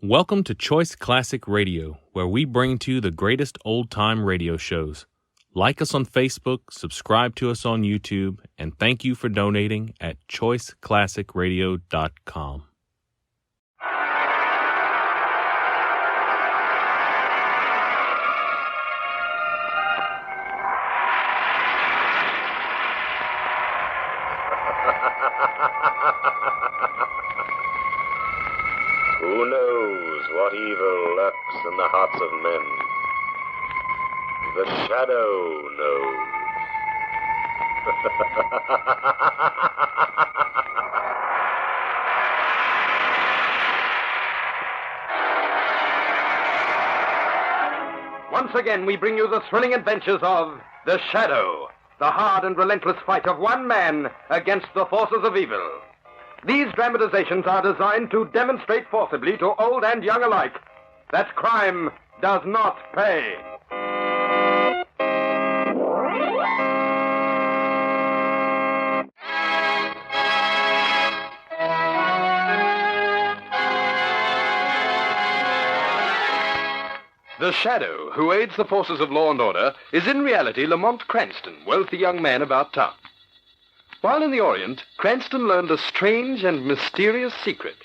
Welcome to Choice Classic Radio, where we bring to you the greatest old-time radio shows. Like us on Facebook, subscribe to us on YouTube, and thank you for donating at choiceclassicradio.com. Who knows what evil lurks in the hearts of men? The shadow knows. Once again, we bring you the thrilling adventures of The Shadow, the hard and relentless fight of one man against the forces of evil. These dramatizations are designed to demonstrate forcibly to old and young alike that crime does not pay. The Shadow, who aids the forces of law and order, is in reality Lamont Cranston, wealthy young man about town. While in the Orient, Cranston learned a strange and mysterious secret: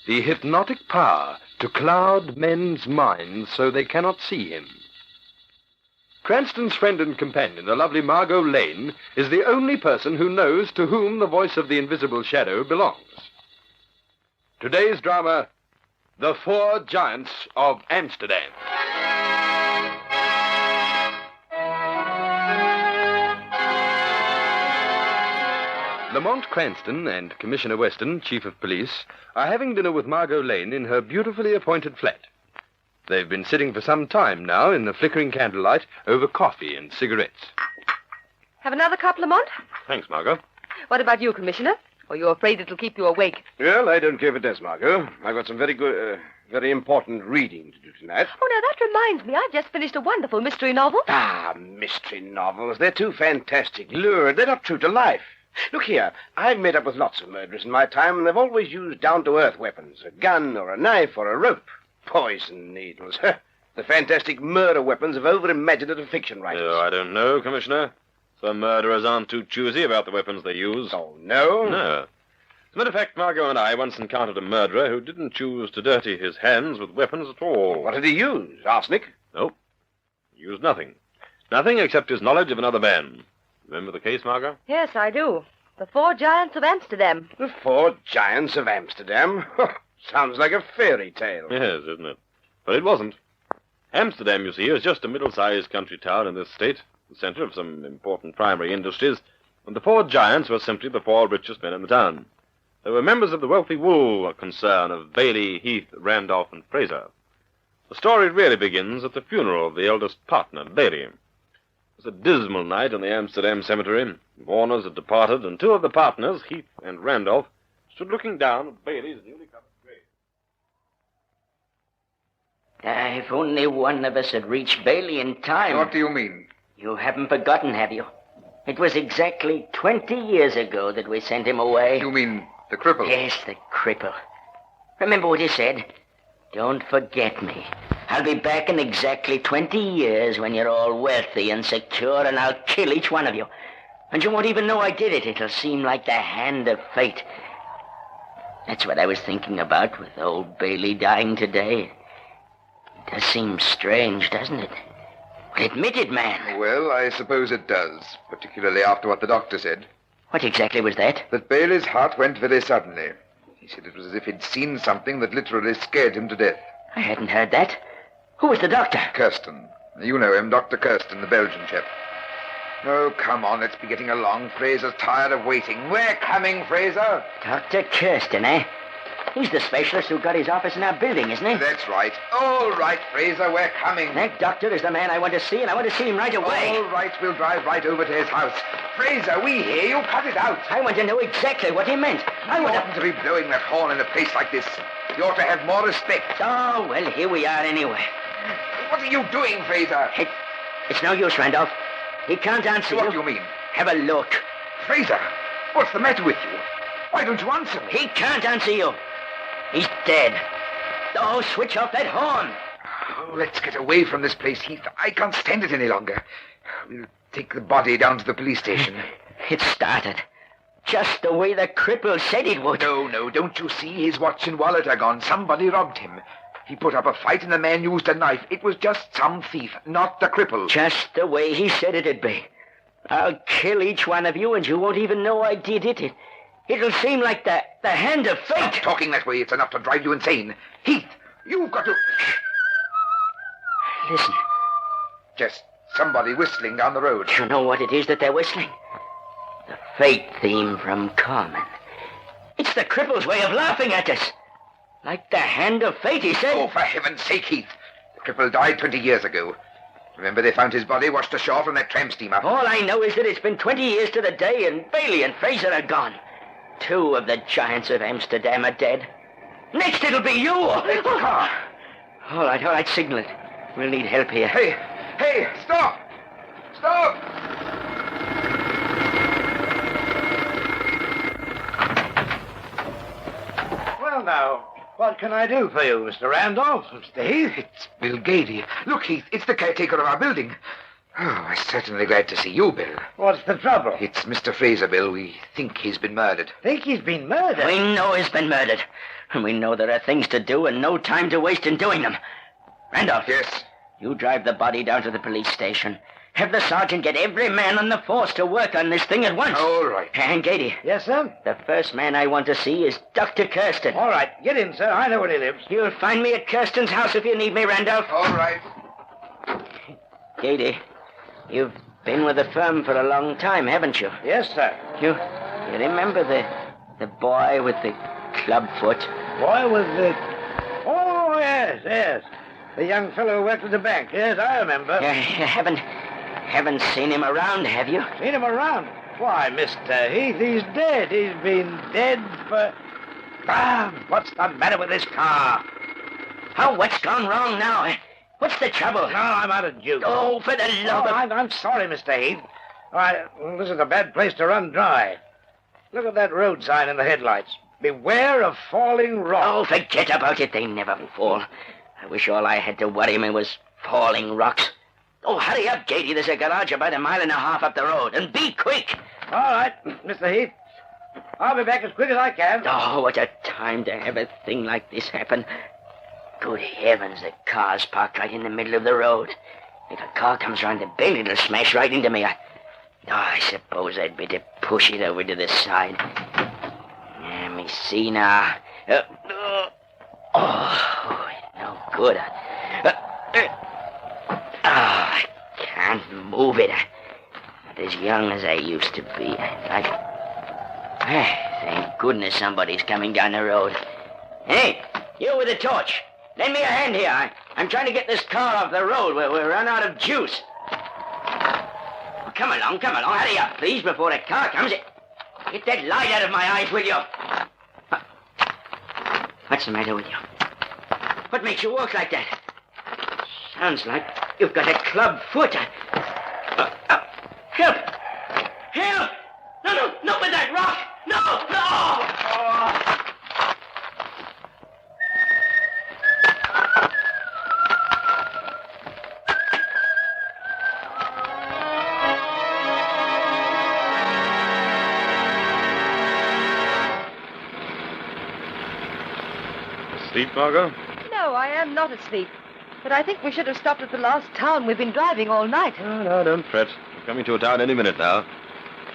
the hypnotic power to cloud men's minds so they cannot see him. Cranston's friend and companion, the lovely Margot Lane, is the only person who knows to whom the voice of the invisible shadow belongs. Today's drama, The Four Giants of Amsterdam. Lamont Cranston and Commissioner Weston, Chief of Police, are having dinner with Margot Lane in her beautifully appointed flat. They've been sitting for some time now in the flickering candlelight over coffee and cigarettes. Have another cup, Lamont? Thanks, Margot. What about you, Commissioner? Or are you afraid it'll keep you awake? Well, I don't care if it does, Margot. I've got some very important reading to do tonight. Oh, now, that reminds me. I've just finished a wonderful mystery novel. Ah, mystery novels. They're too fantastic, lurid. They're not true to life. Look here, I've met up with lots of murderers in my time, and they've always used down-to-earth weapons. A gun or a knife or a rope. Poison needles. The fantastic murder weapons of over-imaginative fiction writers. Oh, I don't know, Commissioner. Some murderers aren't too choosy about the weapons they use. Oh, no? No. As a matter of fact, Margot and I once encountered a murderer who didn't choose to dirty his hands with weapons at all. What did he use? Arsenic? No. He used nothing. Nothing except his knowledge of another man. Remember the case, Margot? Yes, I do. The Four Giants of Amsterdam. The Four Giants of Amsterdam? Sounds like a fairy tale. Yes, isn't it? But it wasn't. Amsterdam, you see, is just a middle-sized country town in this state, the center of some important primary industries, and the Four Giants were simply the four richest men in the town. They were members of the wealthy wool concern of Bailey, Heath, Randolph, and Fraser. The story really begins at the funeral of the eldest partner, Bailey. It was a dismal night in the Amsterdam cemetery. Mourners had departed, and two of the partners, Heath and Randolph, stood looking down at Bailey's newly covered grave. If only one of us had reached Bailey in time. What do you mean? You haven't forgotten, have you? It was exactly 20 years ago that we sent him away. You mean the cripple? Yes, the cripple. Remember what he said? Don't forget me. I'll be back in exactly 20 years when you're all wealthy and secure, and I'll kill each one of you. And you won't even know I did it. It'll seem like the hand of fate. That's what I was thinking about with old Bailey dying today. It does seem strange, doesn't it? Well, admit it, man. Well, I suppose it does, particularly after what the doctor said. What exactly was that? That Bailey's heart went very suddenly. He said it was as if he'd seen something that literally scared him to death. I hadn't heard that. Who was the doctor? Kirsten. You know him, Dr. Kirsten, the Belgian chap. Oh, come on, let's be getting along. Fraser's tired of waiting. We're coming, Fraser. Dr. Kirsten, eh? He's the specialist who got his office in our building, isn't he? That's right. All right, Fraser, we're coming. That doctor is the man I want to see, and I want to see him right away. All right, we'll drive right over to his house. Fraser, we hear you. Cut it out. I want to know exactly what he meant. I You want oughtn't to be blowing that horn in a place like this. You ought to have more respect. Oh, well, here we are anyway. What are you doing, Fraser? It's no use, Randolph. He can't answer What do you mean? Have a look. Fraser, what's the matter with you? Why don't you answer me? He can't answer you. He's dead. Oh, switch off that horn. Oh, let's get away from this place, Heath. I can't stand it any longer. We'll take the body down to the police station. It started. Just the way the cripple said it would. No, don't you see? His watch and wallet are gone. Somebody robbed him. He put up a fight and the man used a knife. It was just some thief, not the cripple. Just the way he said it'd be. I'll kill each one of you and you won't even know I did it. It'll seem like the hand of fate. Stop talking that way. It's enough to drive you insane. Heath, you've got to... Listen. Just somebody whistling down the road. You know what it is that they're whistling? The fate theme from Carmen. It's the cripple's way of laughing at us. Like the hand of fate, he said. Oh, for heaven's sake, Heath. The cripple died 20 years ago. Remember they found his body washed ashore from that tramp steamer? All I know is that it's been 20 years to the day and Bailey and Fraser are gone. 2 of the giants of Amsterdam are dead. Next it'll be you. It's the car. All right, signal it. We'll need help here. Hey, stop! Stop! Well, now, what can I do for you, Mr. Randolph? Mr. Heath? It's Bill Gady. Look, Heath, it's the caretaker of our building. Oh, I'm certainly glad to see you, Bill. What's the trouble? It's Mr. Fraser, Bill. We think he's been murdered. Think he's been murdered? We know he's been murdered. And we know there are things to do and no time to waste in doing them. Randolph. Yes? You drive the body down to the police station. Have the sergeant get every man on the force to work on this thing at once. All right. And Gady. Yes, sir? The first man I want to see is Dr. Kirsten. All right, get in, sir. I know where he lives. You'll find me at Kirsten's house if you need me, Randolph. All right. Gady, you've been with the firm for a long time, haven't you? Yes, sir. You remember the boy with the club foot? Boy with the... Oh, yes. The young fellow who worked at the bank. Yes, I remember. You haven't seen him around, have you? Seen him around? Why, Mr. Heath, he's dead. He's been dead for... what's the matter with this car? What's gone wrong now? What's the trouble? No, I'm out of juice. Oh, for the love of... I'm sorry, Mr. Heath. All right, this is a bad place to run dry. Look at that road sign in the headlights. Beware of falling rocks. Oh, forget about it. They never fall. I wish all I had to worry me was falling rocks. Oh, hurry up, Gady. There's a garage about 1.5 miles up the road. And be quick. All right, Mr. Heath. I'll be back as quick as I can. Oh, what a time to have a thing like this happen. Good heavens, the car's parked right in the middle of the road. If a car comes round the bend, it'll smash right into me. I suppose I'd better push it over to the side. Let me see now. No good. I can't move it. Not as young as I used to be. Thank goodness somebody's coming down the road. Hey, you with the torch. Lend me a hand here. I'm trying to get this car off the road. We're run out of juice. Oh, come along. Hurry up, please, before the car comes. Get that light out of my eyes, will you? What's the matter with you? What makes you walk like that? Sounds like you've got a club foot. Help! Help! No, not with that rock! No! Asleep, Margot? No, I am not asleep. But I think we should have stopped at the last town. We've been driving all night. No, don't fret. We're coming to a town any minute now.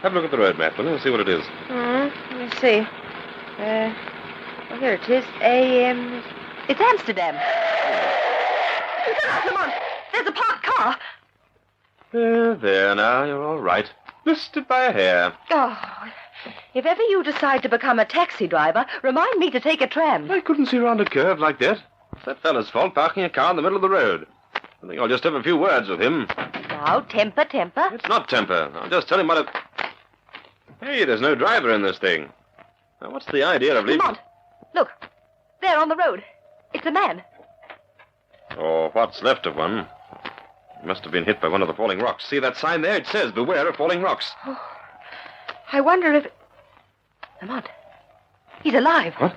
Have a look at the road map, will you? See what it is. Let me see. Well, here it is. It's Amsterdam. Come on. There's a parked car. There now, you're all right. Missed it by a hair. Oh, if ever you decide to become a taxi driver, remind me to take a tram. I couldn't see round a curve like that. It's that fellow's fault parking a car in the middle of the road. I think I'll just have a few words with him. Now, temper. It's not temper. I'll just tell him what Hey, there's no driver in this thing. Now, what's the idea of leaving... Lamont, look. There on the road. It's a man. Or what's left of one. He must have been hit by one of the falling rocks. See that sign there? It says, beware of falling rocks. Oh, I wonder if... Lamont, he's alive. What?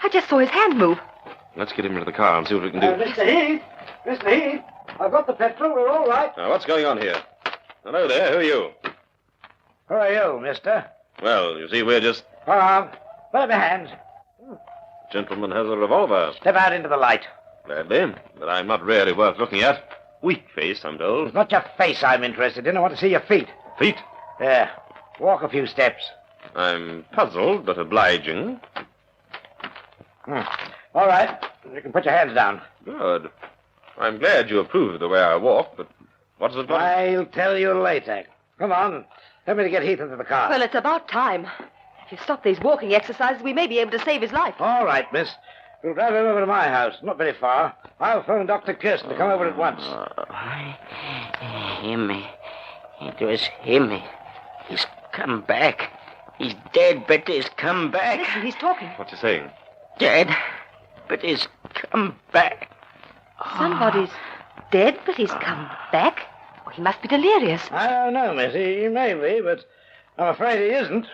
I just saw his hand move. Let's get him into the car and see what we can do. Mr. Heath! Mr. Heath! I've got the petrol. We're all right. Now, what's going on here? Hello there. Who are you? Who are you, mister? Well, you see, we're just... Hold on. Put up your hands. Gentleman has a revolver. Step out into the light. Gladly, but I'm not really worth looking at. Weak face, I'm told. It's not your face I'm interested in. I want to see your feet. Feet? There. Walk a few steps. I'm puzzled, but obliging. All right. You can put your hands down. Good. I'm glad you approve of the way I walk, but what's it got? I'll tell you later. Come on. Tell me to get Heath into the car. Well, it's about time. If you stop these walking exercises, we may be able to save his life. All right, miss. We'll drive him over to my house. Not very far. I'll phone Dr. Kirsten to come over at once. Him. It was him. He's come back. He's dead, but he's come back. Listen, he's talking. What's he saying? Dead, but he's come back. Somebody's dead, but he's come back. Well, he must be delirious. I don't know, miss. He may be, but I'm afraid he isn't.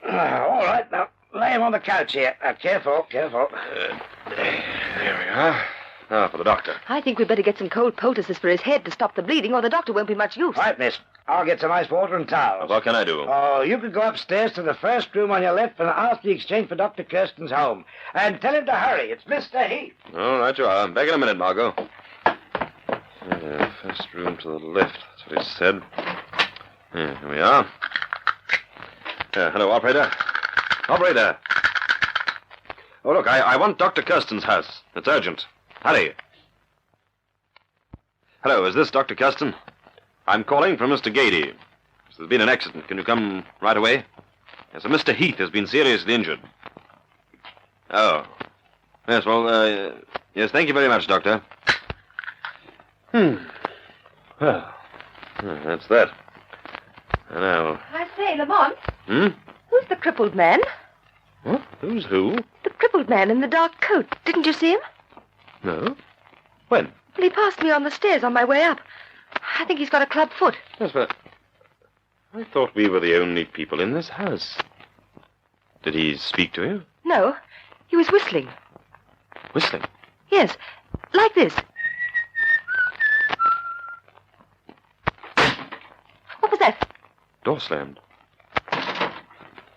All right, now, lay him on the couch here. Careful. There we are. Now for the doctor. I think we'd better get some cold poultices for his head to stop the bleeding, or the doctor won't be much use. Right, miss. I'll get some ice water and towels. What can I do? Oh, you could go upstairs to the first room on your left and ask the exchange for Dr. Kirsten's home. And tell him to hurry. It's Mr. Heath. All right, you are. Back in a minute, Margot. First room to the left. That's what he said. Here we are. Hello, operator. Operator. Oh, look, I want Dr. Kirsten's house. It's urgent. Hurry. Hello, is this Dr. Kirsten? I'm calling from Mr. Gady. There's been an accident. Can you come right away? Yes, Mr. Heath has been seriously injured. Oh. Yes, well, yes, thank you very much, Doctor. Well, that's that. Now... I say, Lamont. Hmm? Who's the crippled man? What? Who's who? The crippled man in the dark coat. Didn't you see him? No. When? Well, he passed me on the stairs on my way up. I think he's got a club foot. Yes, but... I thought we were the only people in this house. Did he speak to you? No, he was whistling. Whistling? Yes, like this. What was that? Door slammed.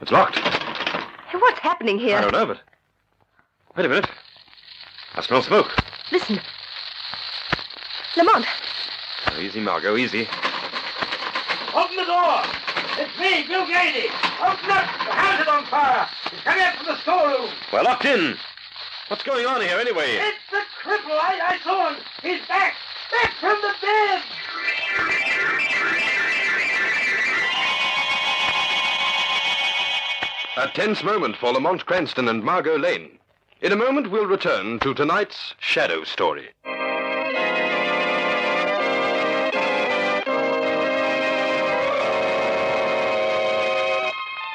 It's locked. Hey, what's happening here? I don't know, but... Wait a minute. I smell smoke. Listen. Lamont. Oh, easy, Margot, easy. Open the door! It's me, Bill Gady! Open up! The house is on fire! He's coming out from the storeroom! We're locked in. What's going on here, anyway? It's the cripple! I saw him! He's back! Back from the bed! A tense moment for Lamont Cranston and Margot Lane. In a moment, we'll return to tonight's Shadow Story.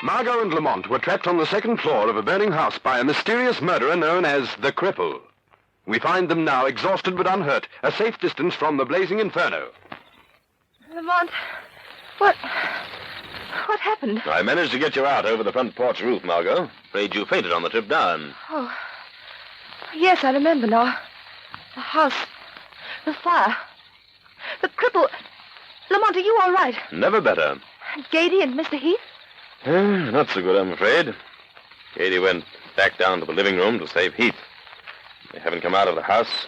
Margot and Lamont were trapped on the second floor of a burning house by a mysterious murderer known as the Cripple. We find them now exhausted but unhurt, a safe distance from the blazing inferno. Lamont, what happened? I managed to get you out over the front porch roof, Margot. Afraid you fainted on the trip down. Oh, yes, I remember now. The house, the fire, the cripple. Lamont, are you all right? Never better. And Gady and Mr. Heath? Not so good, I'm afraid. Gady went back down to the living room to save Heath. They haven't come out of the house,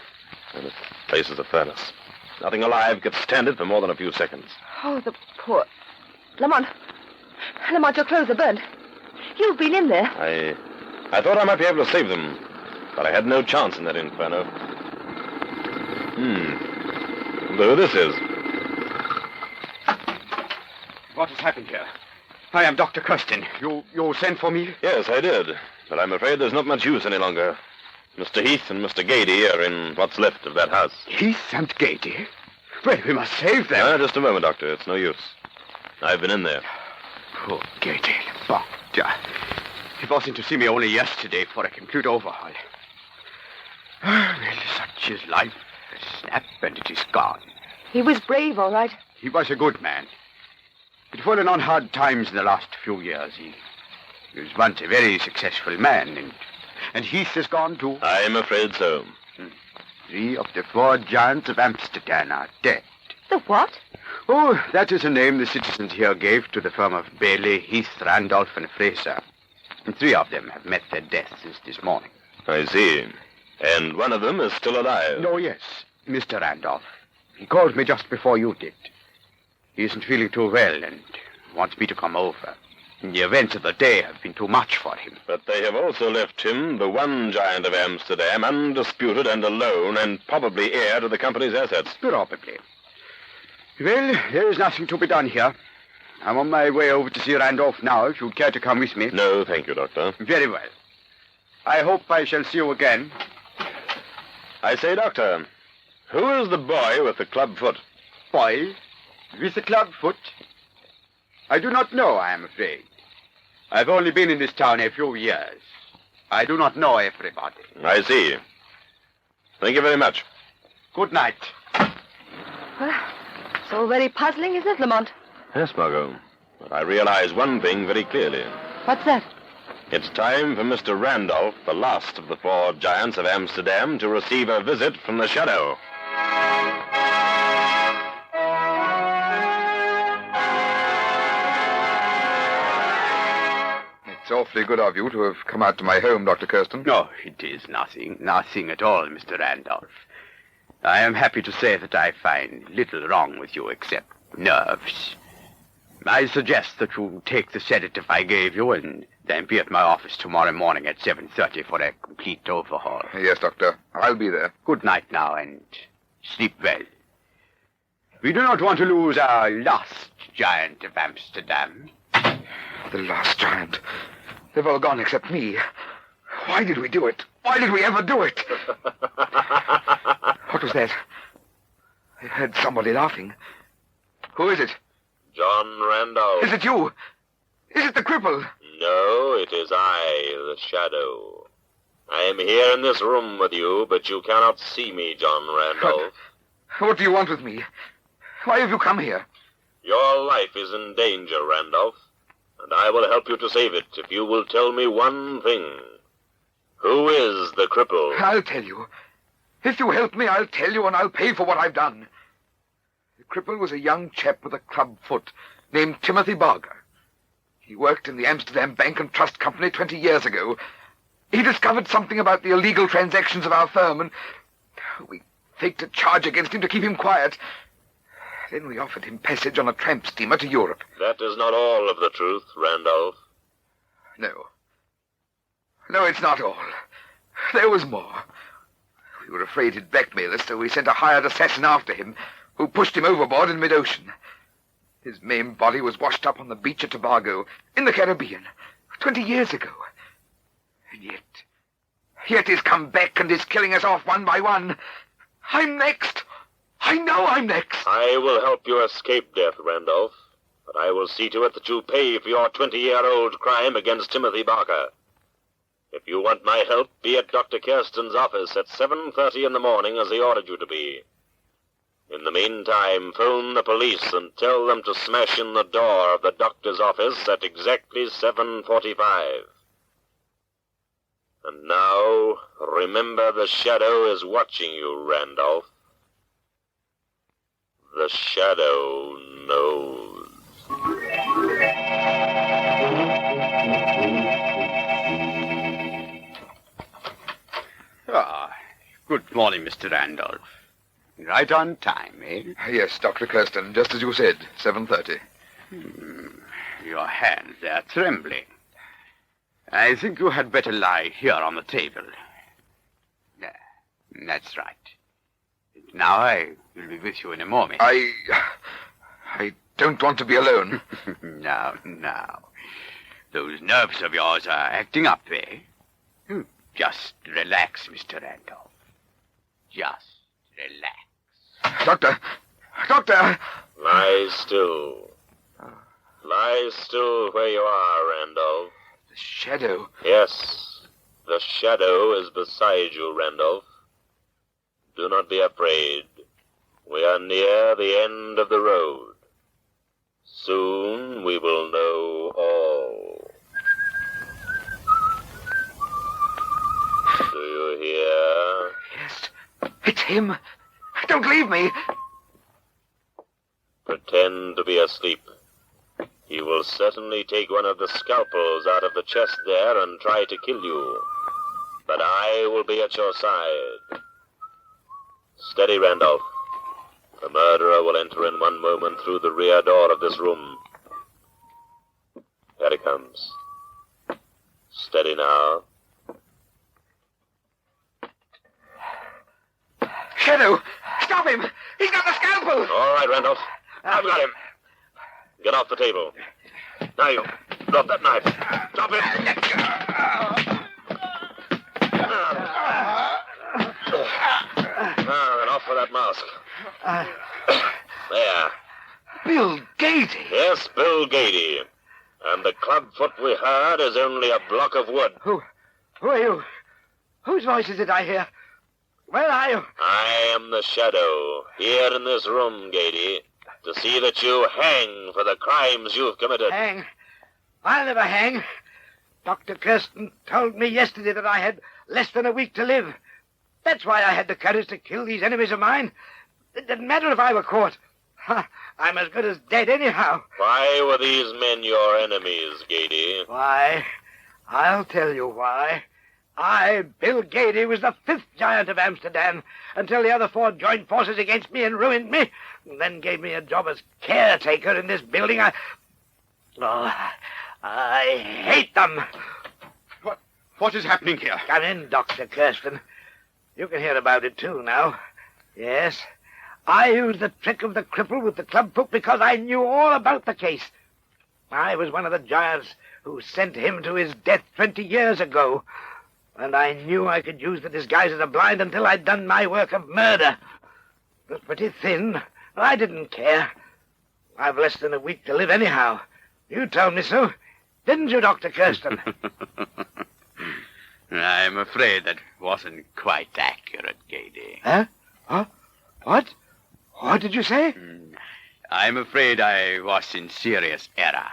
and the place is a furnace. Nothing alive could stand it for more than a few seconds. Oh, the poor... Lamont, your clothes are burnt. You've been in there. I thought I might be able to save them, but I had no chance in that inferno. Who this is? What has happened here? I am Dr. Kirsten. You sent for me? Yes, I did, but I'm afraid there's not much use any longer. Mr. Heath and Mr. Gady are in what's left of that house. Heath and Gady? Well, we must save them. Just a moment, Doctor. It's no use. I've been in there. Poor Gady. But, he was in to see me only yesterday for a complete overhaul. Well, such is life. A snap and it is gone. He was brave, all right. He was a good man. He'd fallen on hard times in the last few years. He was once a very successful man, and Heath has gone too. I'm afraid so. 3 of the 4 giants of Amsterdam are dead. The what? Oh, that is a name the citizens here gave to the firm of Bailey, Heath, Randolph, and Fraser. And 3 of them have met their deaths since this morning. I see. And one of them is still alive. Oh, yes, Mr. Randolph. He called me just before you did. He isn't feeling too well and wants me to come over. The events of the day have been too much for him. But they have also left him, the one giant of Amsterdam, undisputed and alone, and probably heir to the company's assets. Probably. Well, there is nothing to be done here. I'm on my way over to see Randolph now, if you'd care to come with me. No, thank you, Doctor. Very well. I hope I shall see you again. I say, Doctor, who is the boy with the club foot? Boy, with the club foot? I do not know, I am afraid. I've only been in this town a few years. I do not know everybody. I see. Thank you very much. Good night. Well, so very puzzling, isn't it, Lamont? Yes, Margot. But I realize one thing very clearly. What's that? It's time for Mr. Randolph, the last of the 4 giants of Amsterdam, to receive a visit from the Shadow. It's awfully good of you to have come out to my home, Dr. Kirsten. No, it is nothing. Nothing at all, Mr. Randolph. I am happy to say that I find little wrong with you except nerves. I suggest that you take the sedative I gave you and then be at my office tomorrow morning at 7:30 for a complete overhaul. Yes, Doctor. I'll be there. Good night now and sleep well. We do not want to lose our last giant of Amsterdam. The last giant. They've all gone except me. Why did we do it? Why did we ever do it? What was that? I heard somebody laughing. Who is it? John Randolph. Is it you? Is it the cripple? No, it is I, the Shadow. I am here in this room with you, but you cannot see me, John Randolph. What do you want with me? Why have you come here? Your life is in danger, Randolph, and I will help you to save it if you will tell me one thing. Who is the cripple? I'll tell you. If you help me, I'll tell you, and I'll pay for what I've done. The cripple was a young chap with a club foot named Timothy Barger. He worked in the Amsterdam Bank and Trust Company 20 years ago. He discovered something about the illegal transactions of our firm, and we faked a charge against him to keep him quiet. Then we offered him passage on a tramp steamer to Europe. That is not all of the truth, Randolph. No. No, it's not all. There was more. We were afraid he'd blackmail us, so we sent a hired assassin after him, who pushed him overboard in mid-ocean. His maimed body was washed up on the beach at Tobago, in the Caribbean, 20 years ago. And yet he's come back and is killing us off one by one. I'm next. I know I'm next. I will help you escape death, Randolph, but I will see to it that you pay for your 20-year-old crime against Timothy Barker. If you want my help, be at Dr. Kirsten's office at 7:30 in the morning as he ordered you to be. In the meantime, phone the police and tell them to smash in the door of the doctor's office at exactly 7:45. And now, remember the Shadow is watching you, Randolph. The Shadow knows. Good morning, Mr. Randolph. Right on time, eh? Yes, Dr. Kirsten, just as you said, 7:30. Your hands, they're trembling. I think you had better lie here on the table. That's right. Now I will be with you in a moment. I don't want to be alone. Now. Those nerves of yours are acting up, eh? Just relax, Mr. Randolph. Just relax. Doctor! Lie still. Lie still where you are, Randolph. The Shadow. Yes, the Shadow is beside you, Randolph. Do not be afraid. We are near the end of the road. Soon we will know all. Do you hear? Yes, it's him. Don't leave me. Pretend to be asleep. He will certainly take one of the scalpels out of the chest there and try to kill you. But I will be at your side. Steady, Randolph. The murderer will enter in one moment through the rear door of this room. Here he comes. Steady now. Shadow, stop him. He's got the scalpel. All right, Randolph. I've got him. Get off the table. Now you drop that knife. Drop it. Now, then off with that mask. There. Bill Gady. Yes, Bill Gady. And the clubfoot we heard is only a block of wood. Who are you? Whose voice is it I hear? Where are you? I am the Shadow, here in this room, Gady, to see that you hang for the crimes you've committed. Hang? I'll never hang. Dr. Kirsten told me yesterday that I had less than a week to live. That's why I had the courage to kill these enemies of mine. It didn't matter if I were caught. I'm as good as dead anyhow. Why were these men your enemies, Gady? Why? I'll tell you why. I, Bill Gady, was the 5th giant of Amsterdam until the other 4 joined forces against me and ruined me, and then gave me a job as caretaker in this building. I hate them. What is happening here? Come in, Dr. Kirsten. You can hear about it, too, now. Yes, I used the trick of the cripple with the clubfoot because I knew all about the case. I was one of the giants who sent him to his death 20 years ago. And I knew I could use the disguise of the blind until I'd done my work of murder. It was pretty thin. I didn't care. I've less than a week to live anyhow. You told me so, didn't you, Dr. Kirsten? I'm afraid that wasn't quite accurate, Gady. Huh? What? What did you say? I'm afraid I was in serious error.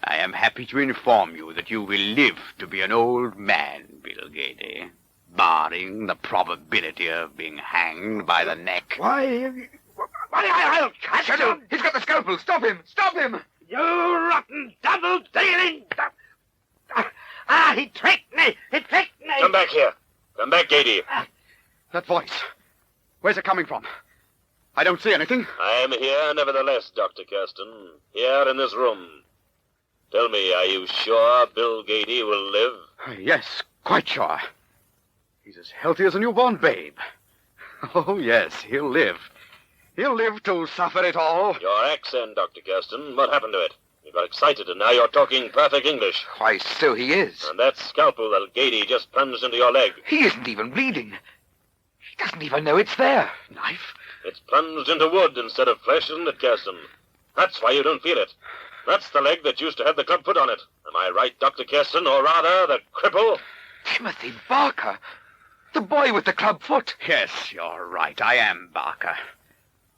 I am happy to inform you that you will live to be an old man, Bill Gady, barring the probability of being hanged by the neck. Why, I'll catch Shadow, you! he's got the scalpel. Stop him. Stop him. You rotten, double-dealing... he tricked me! He tricked me! Come back here. Come back, Gady. That voice. Where's it coming from? I don't see anything. I am here, nevertheless, Dr. Kirsten. Here in this room. Tell me, are you sure Bill Gady will live? Yes, quite sure. He's as healthy as a newborn babe. Oh, yes, he'll live. He'll live to suffer it all. Your accent, Dr. Kirsten, what happened to it? You got excited and now you're talking perfect English. Why, so he is. And that scalpel that Gady just plunged into your leg. He isn't even bleeding. He doesn't even know it's there. Knife? It's plunged into wood instead of flesh, isn't it, Kirsten? That's why you don't feel it. That's the leg that used to have the clubfoot on it. Am I right, Dr. Kirsten, or rather, the cripple? Timothy Barker. The boy with the clubfoot. Yes, you're right. I am Barker.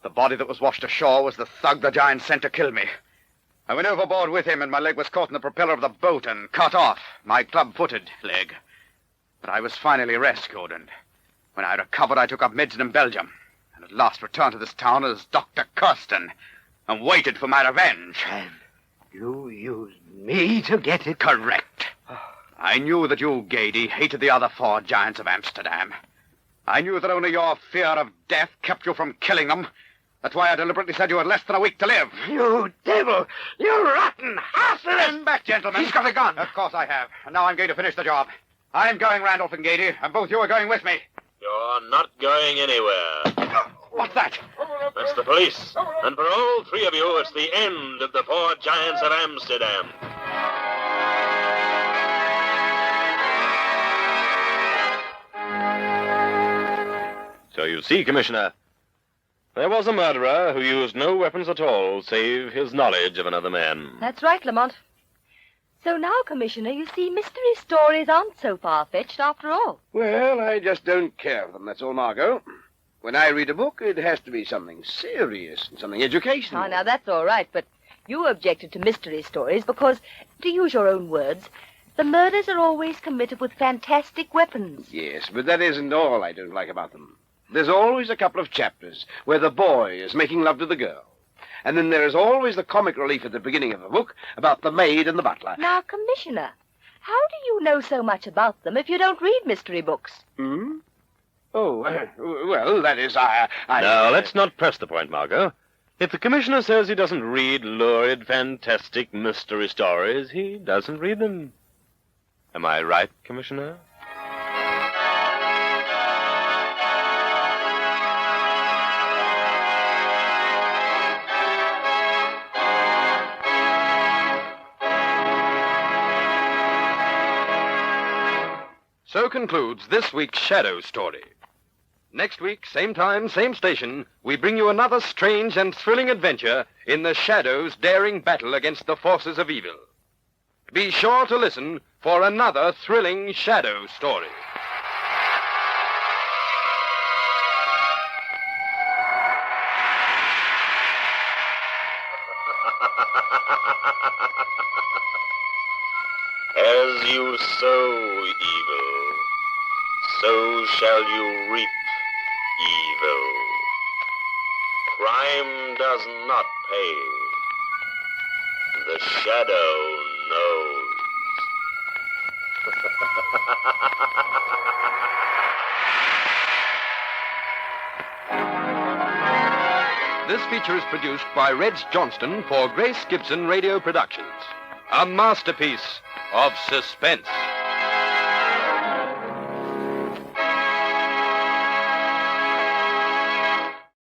The body that was washed ashore was the thug the giant sent to kill me. I went overboard with him, and my leg was caught in the propeller of the boat and cut off, my club-footed leg. But I was finally rescued, and when I recovered, I took up medicine in Belgium, and at last returned to this town as Dr. Kirsten, and waited for my revenge. And you used me to get it? Correct. I knew that you, Gady, hated the other 4 giants of Amsterdam. I knew that only your fear of death kept you from killing them. That's why I deliberately said you had less than a week to live. You devil! You rotten, heartless... Stand back, gentlemen. He's got a gun. Of course I have. And now I'm going to finish the job. I'm going, Randolph and Gady, and both you are going with me. You're not going anywhere. What's that? That's the police. And for all 3 of you, it's the end of the 4 giants of Amsterdam. So you see, Commissioner, there was a murderer who used no weapons at all save his knowledge of another man. That's right, Lamont. So now, Commissioner, you see, mystery stories aren't so far-fetched after all. Well, I just don't care for them, that's all, Margot. When I read a book, it has to be something serious and something educational. Oh, now, that's all right, but You objected to mystery stories because, to use your own words, the murders are always committed with fantastic weapons. Yes, but that isn't all I don't like about them. There's always a couple of chapters where the boy is making love to the girl. And then there is always the comic relief at the beginning of a book about the maid and the butler. Now, Commissioner, how do you know so much about them if you don't read mystery books? Hmm? Oh, well, that is, I... Now, let's not press the point, Margot. If the Commissioner says he doesn't read lurid, fantastic mystery stories, he doesn't read them. Am I right, Commissioner? So concludes this week's Shadow Story. Next week, same time, same station, we bring you another strange and thrilling adventure in the Shadow's daring battle against the forces of evil. Be sure to listen for another thrilling Shadow Story. As you sow evil, so shall you reap evil. Crime does not pay. The shadow knows. This feature is produced by Reg Johnston for Grace Gibson Radio Productions. A masterpiece of suspense.